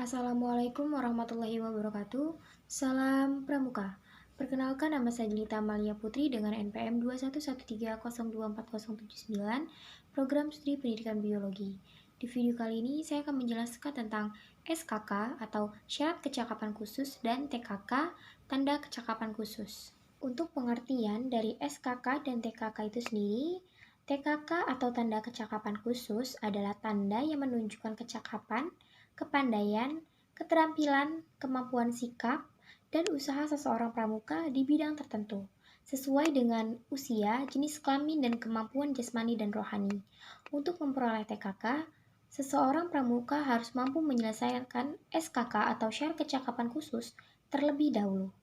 Assalamualaikum warahmatullahi wabarakatuh. Salam Pramuka. Perkenalkan, nama saya Jelita Amalia Putri dengan NPM 21130240079, Program Studi Pendidikan Biologi. Di video kali ini saya akan menjelaskan tentang SKK atau Syarat Kecakapan Khusus dan TKK, Tanda Kecakapan Khusus. Untuk pengertian dari SKK dan TKK itu sendiri, TKK atau Tanda Kecakapan Khusus adalah tanda yang menunjukkan kecakapan, kepandaian, keterampilan, kemampuan sikap, dan usaha seseorang pramuka di bidang tertentu, sesuai dengan usia, jenis kelamin, dan kemampuan jasmani dan rohani. Untuk memperoleh TKK, seseorang pramuka harus mampu menyelesaikan SKK atau syarat kecakapan khusus terlebih dahulu.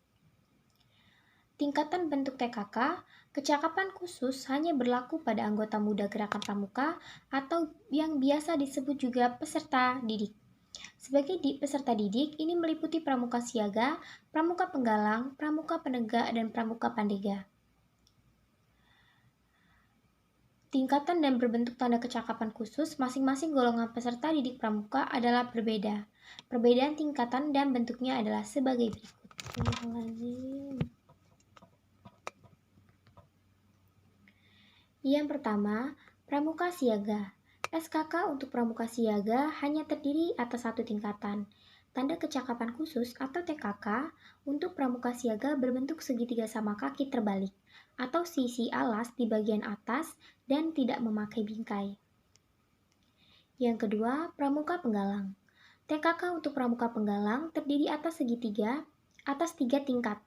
Tingkatan bentuk TKK, kecakapan khusus hanya berlaku pada anggota muda gerakan pramuka atau yang biasa disebut juga peserta didik. Sebagai peserta didik, ini meliputi pramuka siaga, pramuka penggalang, pramuka penegak, dan pramuka pandega. Tingkatan dan berbentuk tanda kecakapan khusus masing-masing golongan peserta didik pramuka adalah berbeda. Perbedaan tingkatan dan bentuknya adalah sebagai berikut. Yang pertama, pramuka siaga. SKK untuk pramuka siaga hanya terdiri atas satu tingkatan. Tanda kecakapan khusus atau TKK untuk pramuka siaga berbentuk segitiga sama kaki terbalik atau sisi alas di bagian atas dan tidak memakai bingkai. Yang kedua, pramuka penggalang. TKK untuk pramuka penggalang terdiri atas tiga tingkat.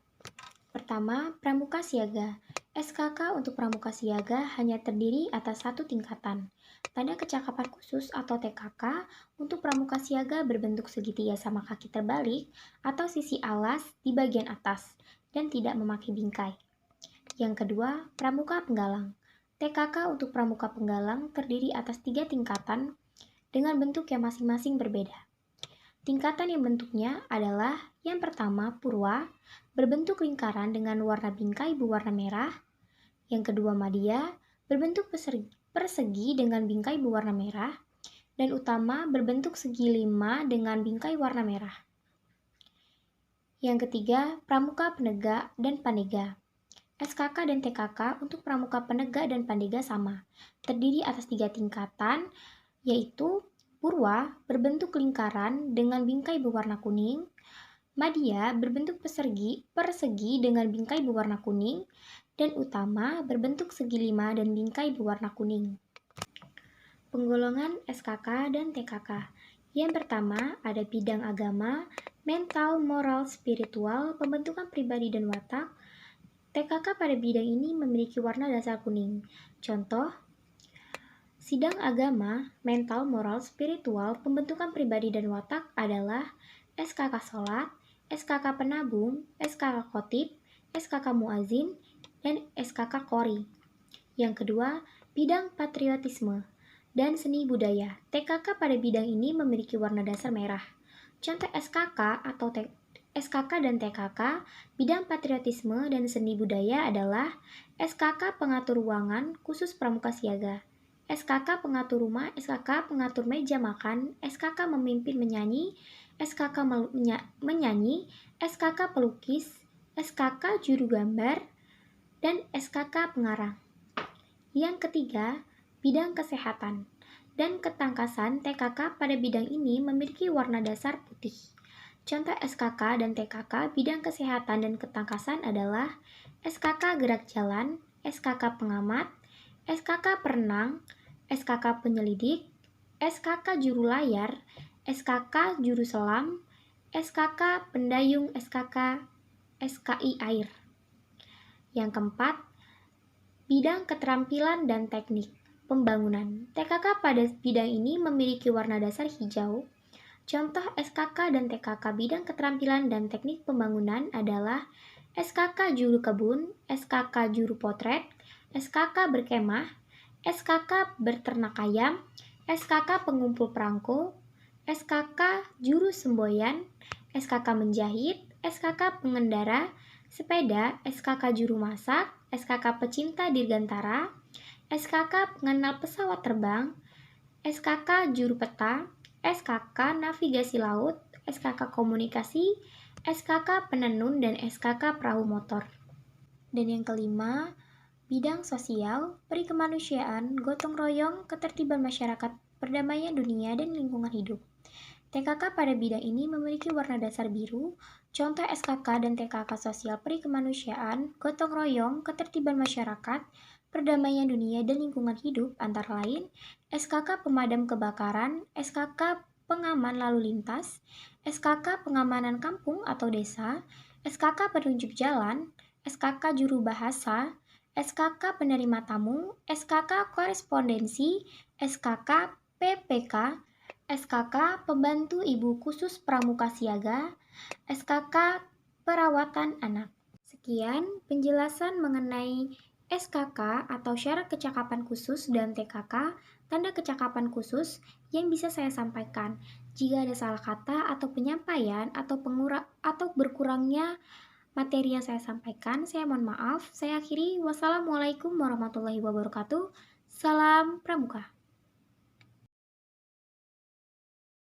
Pertama, pramuka siaga. SKK untuk pramuka siaga hanya terdiri atas satu tingkatan. Tanda kecakapan khusus atau TKK untuk pramuka siaga berbentuk segitiga sama kaki terbalik atau sisi alas di bagian atas dan tidak memakai bingkai. Yang kedua, pramuka penggalang. TKK untuk pramuka penggalang terdiri atas tiga tingkatan dengan bentuk yang masing-masing berbeda. Tingkatan yang bentuknya adalah yang pertama, purwa, berbentuk lingkaran dengan warna bingkai berwarna merah. Yang kedua, madya, berbentuk persegi dengan bingkai berwarna merah. Dan utama, berbentuk segi 5 dengan bingkai warna merah. Yang ketiga, pramuka penegak dan pandega. SKK dan TKK untuk pramuka penegak dan pandega sama, terdiri atas tiga tingkatan, yaitu purwa berbentuk lingkaran dengan bingkai berwarna kuning, madya berbentuk persegi dengan bingkai berwarna kuning, dan utama berbentuk segi 5 dan bingkai berwarna kuning. Penggolongan SKK dan TKK. Yang pertama ada bidang agama, mental, moral, spiritual, pembentukan pribadi dan watak. TKK pada bidang ini memiliki warna dasar kuning. Contoh, sidang agama, mental, moral, spiritual, pembentukan pribadi dan watak adalah SKK Sholat, SKK Penabung, SKK Khotib, SKK Muazin, dan SKK Qori. Yang kedua, bidang patriotisme dan seni budaya. TKK pada bidang ini memiliki warna dasar merah. Contoh SKK dan TKK bidang patriotisme dan seni budaya adalah SKK Pengatur Ruangan khusus pramuka siaga, SKK Pengatur Rumah, SKK Pengatur Meja Makan, SKK Memimpin Menyanyi, SKK Menyanyi, SKK Pelukis, SKK Juru Gambar, dan SKK Pengarang. Yang ketiga, bidang kesehatan dan ketangkasan. TKK pada bidang ini memiliki warna dasar putih. Contoh SKK dan TKK bidang kesehatan dan ketangkasan adalah SKK Gerak Jalan, SKK Pengamat, SKK Perenang, SKK Penyelidik, SKK Juru Layar, SKK Juru Selam, SKK Pendayung, SKI Air. Yang keempat, bidang keterampilan dan teknik pembangunan. TKK pada bidang ini memiliki warna dasar hijau. Contoh SKK dan TKK bidang keterampilan dan teknik pembangunan adalah SKK Juru Kebun, SKK Juru Potret, SKK Berkemah, SKK Berternak Ayam, SKK Pengumpul Perangko, SKK Juru Semboyan, SKK Menjahit, SKK Pengendara Sepeda, SKK Juru Masak, SKK Pecinta Dirgantara, SKK Pengenal Pesawat Terbang, SKK Juru Peta, SKK Navigasi Laut, SKK Komunikasi, SKK Penenun, dan SKK Perahu Motor. Dan yang kelima, bidang sosial, perikemanusiaan, gotong royong, ketertiban masyarakat, perdamaian dunia, dan lingkungan hidup. TKK pada bidang ini memiliki warna dasar biru. Contoh SKK dan TKK sosial perikemanusiaan, gotong royong, ketertiban masyarakat, perdamaian dunia, dan lingkungan hidup antara lain SKK pemadam kebakaran, SKK pengaman lalu lintas, SKK pengamanan kampung atau desa, SKK penunjuk jalan, SKK juru bahasa, SKK penerima tamu, SKK korespondensi, SKK PPK, SKK Pembantu Ibu Khusus Pramuka Siaga, SKK Perawatan Anak. Sekian penjelasan mengenai SKK atau syarat kecakapan khusus dan TKK, tanda kecakapan khusus yang bisa saya sampaikan. Jika ada salah kata atau penyampaian atau berkurangnya materi yang saya sampaikan, saya mohon maaf. Saya akhiri. Wassalamualaikum warahmatullahi wabarakatuh. Salam Pramuka.